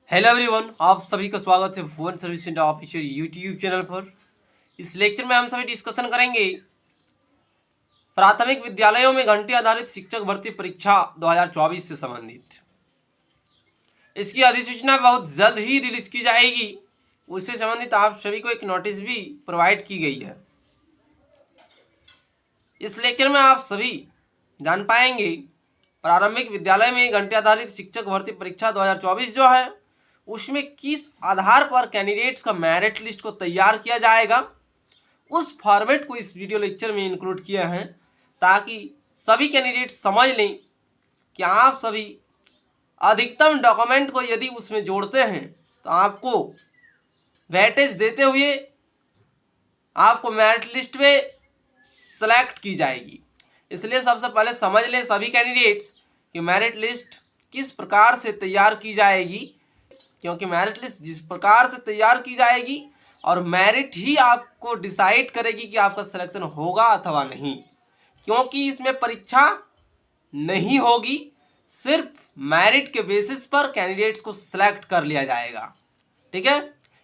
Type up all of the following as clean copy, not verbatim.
Hello everyone, आप सभी का स्वागत है Bhuvan service centre official YouTube channel पर। इस लेक्चर में हम सभी डिस्कशन करेंगे प्राथमिक विद्यालयों में घंटे आधारित शिक्षक भर्ती परीक्षा 2024 से संबंधित। इसकी अधिसूचना बहुत जल्द ही रिलीज की जाएगी। उससे संबंधित आप सभी को एक नोटिस भी प्रोवाइड की गई है। इस लेक्चर में आप सभी जान पाएंगे प्रारंभिक विद्यालय में घंटे आधारित शिक्षक भर्ती परीक्षा 2024 जो है उसमें किस आधार पर कैंडिडेट्स का मेरिट लिस्ट को तैयार किया जाएगा। उस फॉर्मेट को इस वीडियो लेक्चर में इंक्लूड किया है ताकि सभी कैंडिडेट समझ लें कि आप सभी अधिकतम डॉक्यूमेंट को यदि उसमें जोड़ते हैं तो आपको वेटेज देते हुए आपको मेरिट लिस्ट में सेलेक्ट की जाएगी। इसलिए सबसे पहले समझ लें सभी कैंडिडेट्स कि मेरिट लिस्ट किस प्रकार से तैयार की जाएगी, क्योंकि मेरिट लिस्ट जिस प्रकार से तैयार की जाएगी और मेरिट ही आपको डिसाइड करेगी कि आपका सिलेक्शन होगा अथवा नहीं, क्योंकि इसमें परीक्षा नहीं होगी, सिर्फ मेरिट के बेसिस पर कैंडिडेट्स को सिलेक्ट कर लिया जाएगा। ठीक है,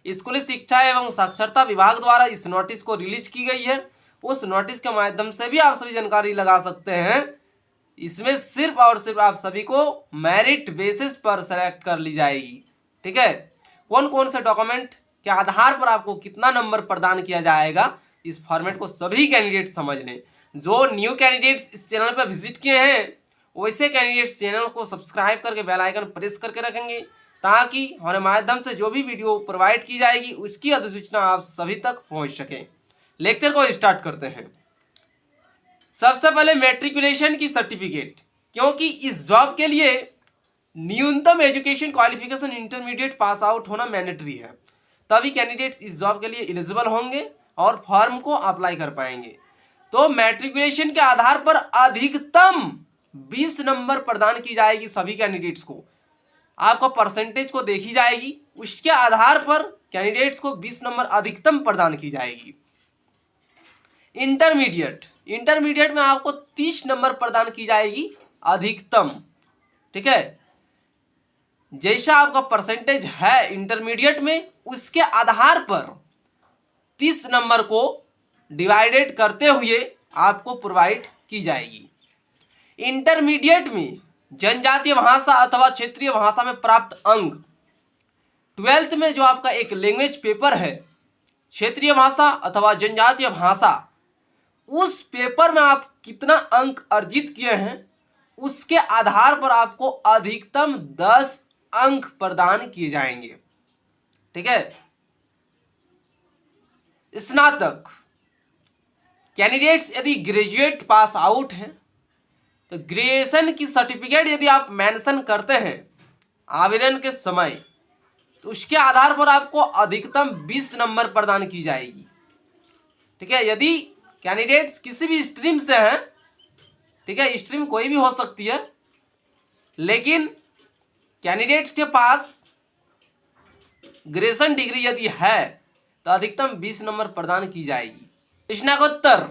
स्कूली शिक्षा एवं साक्षरता विभाग द्वारा इस नोटिस को रिलीज की गई है। उस नोटिस के माध्यम से भी आप सभी जानकारी लगा सकते हैं। इसमें सिर्फ और सिर्फ आप सभी को मेरिट बेसिस पर सेलेक्ट कर ली जाएगी। ठीक है, कौन कौन से डॉक्यूमेंट के आधार पर आपको कितना नंबर प्रदान किया जाएगा, इस फॉर्मेट को सभी कैंडिडेट समझ लें। जो न्यू कैंडिडेट्स इस चैनल पर विजिट किए हैं वैसे कैंडिडेट्स चैनल को सब्सक्राइब करके बेल आइकन प्रेस करके रखेंगे ताकि हमारे माध्यम से जो भी वीडियो प्रोवाइड की जाएगी उसकी अधिसूचना आप सभी तक पहुंच सके। लेक्चर को स्टार्ट करते हैं। सबसे पहले मैट्रिकुलेशन की सर्टिफिकेट, क्योंकि इस जॉब के लिए न्यूनतम education qualification intermediate pass out होना मैंडेटरी है, तभी कैंडिडेट्स इस जॉब के लिए एलिजिबल होंगे और फॉर्म को अप्लाई कर पाएंगे। तो मैट्रिकुलेशन के आधार पर अधिकतम 20 नंबर प्रदान की जाएगी सभी कैंडिडेट्स को। आपको परसेंटेज को देखी जाएगी, उसके आधार पर कैंडिडेट्स को 20 नंबर अधिकतम प्रदान की जाएगी। इंटरमीडिएट में आपको 30 नंबर प्रदान की जाएगी अधिकतम। ठीक है, जैसा आपका परसेंटेज है इंटरमीडिएट में उसके आधार पर 30 नंबर को डिवाइडेड करते हुए आपको प्रोवाइड की जाएगी। इंटरमीडिएट में जनजातीय भाषा अथवा क्षेत्रीय भाषा में प्राप्त अंक, 12th में जो आपका एक लैंग्वेज पेपर है क्षेत्रीय भाषा अथवा जनजातीय भाषा, उस पेपर में आप कितना अंक अर्जित किए हैं उसके आधार पर आपको अधिकतम 10 अंक प्रदान किए जाएंगे। ठीक है, स्नातक कैंडिडेट्स यदि ग्रेजुएट पास आउट हैं तो ग्रेजुएशन की सर्टिफिकेट यदि आप मेंशन करते हैं आवेदन के समय तो उसके आधार पर आपको अधिकतम 20 नंबर प्रदान की जाएगी। ठीक है, यदि कैंडिडेट्स किसी भी स्ट्रीम से हैं, ठीक है, स्ट्रीम कोई भी हो सकती है, लेकिन कैंडिडेट्स के पास ग्रेजुएशन डिग्री यदि है तो अधिकतम 20 नंबर प्रदान की जाएगी। स्नातकोत्तर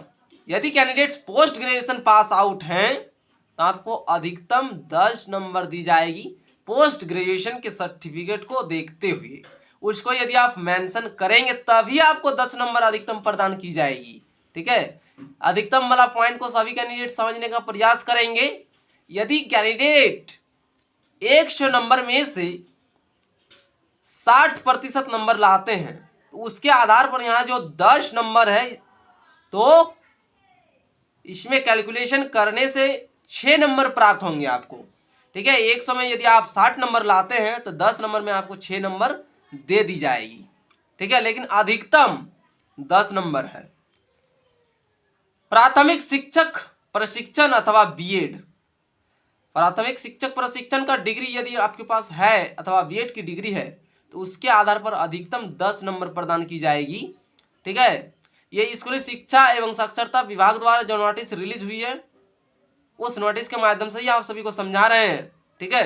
यदि candidates post graduation pass out हैं तो आपको अधिकतम 10 नंबर दी जाएगी पोस्ट ग्रेजुएशन के सर्टिफिकेट को देखते हुए। उसको यदि आप मेंशन करेंगे तभी आपको 10 नंबर अधिकतम प्रदान की जाएगी। ठीक है, अधिकतम वाला पॉइंट को सभी कैंडिडेट समझने का प्रयास करेंगे। यदि कैंडिडेट 100 नंबर में से 60% नंबर लाते हैं तो उसके आधार पर यहाँ जो 10 नंबर है तो इसमें कैलकुलेशन करने से 6 नंबर प्राप्त होंगे आपको। ठीक है, 100 में यदि आप 60 नंबर लाते हैं तो 10 नंबर में आपको 6 नंबर दे दी जाएगी। ठीक है, लेकिन अधिकतम 10 नंबर है। प्राथमिक शिक्षक प्रशिक्षण अथवा बीएड, प्राथमिक शिक्षक प्रशिक्षण का डिग्री यदि आपके पास है अथवा बीएड की डिग्री है तो उसके आधार पर अधिकतम 10 नंबर प्रदान की जाएगी। ठीक है, ये स्कूली शिक्षा एवं साक्षरता विभाग द्वारा जो नोटिस रिलीज हुई है उस नोटिस के माध्यम से ही आप सभी को समझा रहे हैं। ठीक है,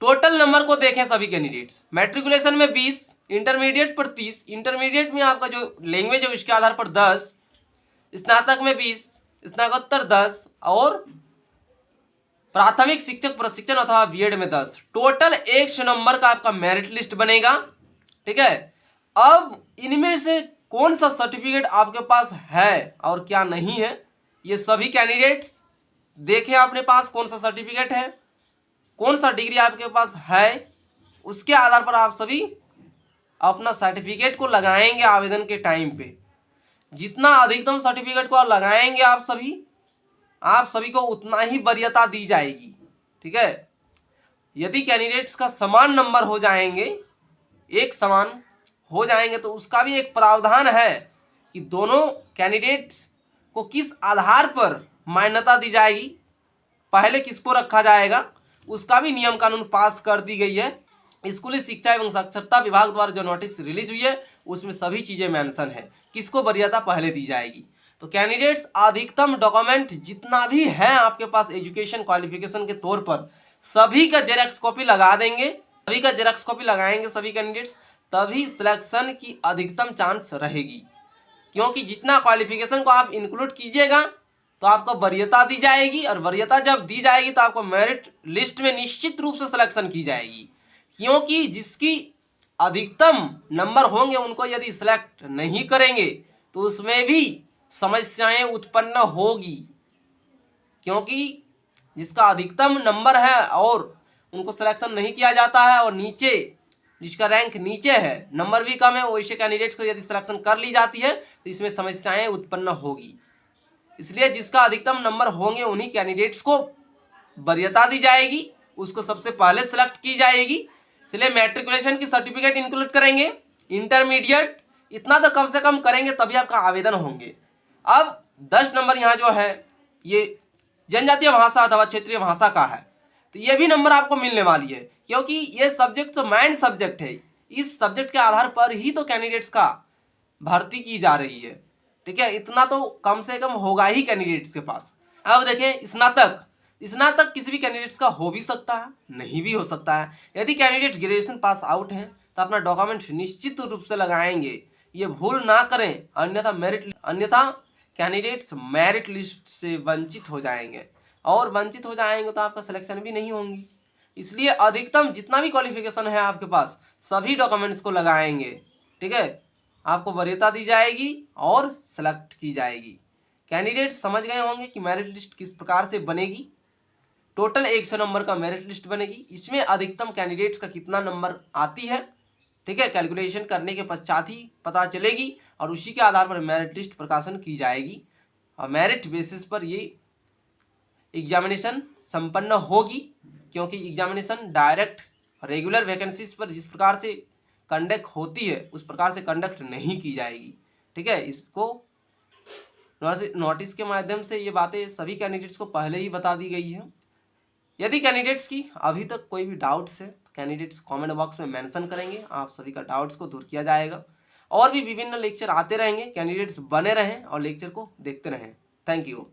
टोटल नंबर को देखें सभी कैंडिडेट्स, मैट्रिकुलेशन में 20, इंटरमीडिएट पर 30, इंटरमीडिएट में आपका जो लैंग्वेज है उसके आधार पर 10, स्नातक में 20, स्नातकोत्तर 10 और प्राथमिक शिक्षक प्रशिक्षण अथवा बीएड में 10, टोटल 100 नंबर का आपका मेरिट लिस्ट बनेगा। ठीक है, अब इनमें से कौन सा सर्टिफिकेट आपके पास है और क्या नहीं है, ये सभी कैंडिडेट्स देखें अपने पास कौन सा सर्टिफिकेट है, कौन सा डिग्री आपके पास है, उसके आधार पर आप सभी अपना सर्टिफिकेट को लगाएंगे आवेदन के टाइम पे। जितना अधिकतम सर्टिफिकेट को लगाएंगे आप सभी को उतना ही वरीयता दी जाएगी। ठीक है, यदि कैंडिडेट्स का समान नंबर हो जाएंगे, एक समान हो जाएंगे, तो उसका भी एक प्रावधान है कि दोनों कैंडिडेट्स को किस आधार पर मान्यता दी जाएगी, पहले किसको रखा जाएगा, उसका भी नियम कानून पास कर दी गई है। स्कूली शिक्षा एवं साक्षरता विभाग द्वारा जो नोटिस रिलीज हुई है उसमें सभी चीजें मेंशन है, किसको वरीयता पहले दी जाएगी। तो कैंडिडेट्स अधिकतम डॉक्यूमेंट जितना भी है आपके पास एजुकेशन क्वालिफिकेशन के तौर पर सभी का जेरॉक्स कॉपी लगा देंगे, सभी का जेरॉक्स कॉपी लगाएंगे सभी कैंडिडेट्स, तभी सिलेक्शन की अधिकतम चांस रहेगी। क्योंकि जितना क्वालिफिकेशन को आप इंक्लूड कीजिएगा तो आपको वरीयता दी जाएगी, और वरीयता जब दी जाएगी तो आपको मेरिट लिस्ट में निश्चित रूप से सिलेक्शन की जाएगी। क्योंकि जिसकी अधिकतम नंबर होंगे उनको यदि सिलेक्ट नहीं करेंगे तो उसमें भी समस्याएं उत्पन्न होगी। क्योंकि जिसका अधिकतम नंबर है और उनको सिलेक्शन नहीं किया जाता है, और नीचे जिसका रैंक नीचे है, नंबर भी कम है, वैसे कैंडिडेट्स को यदि सिलेक्शन कर ली जाती है तो इसमें समस्याएं उत्पन्न होगी। इसलिए जिसका अधिकतम नंबर होंगे उन्हीं कैंडिडेट्स को वरीयता दी जाएगी, उसको सबसे पहले सिलेक्ट की जाएगी। इसलिए मैट्रिकुलेशन की सर्टिफिकेट इंक्लूड करेंगे, इंटरमीडिएट इतना तो कम से कम करेंगे तभी आपका आवेदन होंगे। अब 10 नंबर यहाँ जो है ये जनजातीय भाषा अथवा क्षेत्रीय भाषा का है, तो ये भी नंबर आपको मिलने वाली है, क्योंकि ये सब्जेक्ट तो मेन सब्जेक्ट है। इस सब्जेक्ट के आधार पर ही तो कैंडिडेट्स का भर्ती की जा रही है। ठीक है, इतना तो कम से कम होगा ही कैंडिडेट्स के पास। अब देखें, स्नातक किसी भी कैंडिडेट्स का हो भी सकता है, नहीं भी हो सकता है। यदि कैंडिडेट्स ग्रेजुएशन पास आउट हैं तो अपना डॉक्यूमेंट निश्चित रूप से लगाएंगे, ये भूल ना करें, अन्यथा कैंडिडेट्स मेरिट लिस्ट से वंचित हो जाएंगे, और वंचित हो जाएंगे तो आपका सिलेक्शन भी नहीं होंगी। इसलिए अधिकतम जितना भी क्वालिफिकेशन है आपके पास सभी डॉक्यूमेंट्स को लगाएंगे। ठीक है, आपको वरीयता दी जाएगी और सेलेक्ट की जाएगी। कैंडिडेट्स समझ गए होंगे कि मेरिट लिस्ट किस प्रकार से बनेगी। टोटल 100 नंबर का मेरिट लिस्ट बनेगी, इसमें अधिकतम कैंडिडेट्स का कितना नंबर आती है, ठीक है, कैलकुलेशन करने के पश्चात ही पता चलेगी, और उसी के आधार पर मेरिट लिस्ट प्रकाशन की जाएगी, और मेरिट बेसिस पर ये एग्जामिनेशन संपन्न होगी। क्योंकि एग्जामिनेशन डायरेक्ट रेगुलर वैकेंसीज पर जिस प्रकार से कंडक्ट होती है उस प्रकार से कंडक्ट नहीं की जाएगी। ठीक है, इसको नोटिस के माध्यम से ये बातें सभी कैंडिडेट्स को पहले ही बता दी गई है। यदि कैंडिडेट्स की अभी तक कोई भी डाउट्स है तो कैंडिडेट्स कमेंट बॉक्स में मेंशन करेंगे, आप सभी का डाउट्स को दूर किया जाएगा। और भी विभिन्न लेक्चर आते रहेंगे, कैंडिडेट्स बने रहें और लेक्चर को देखते रहें। Thank you.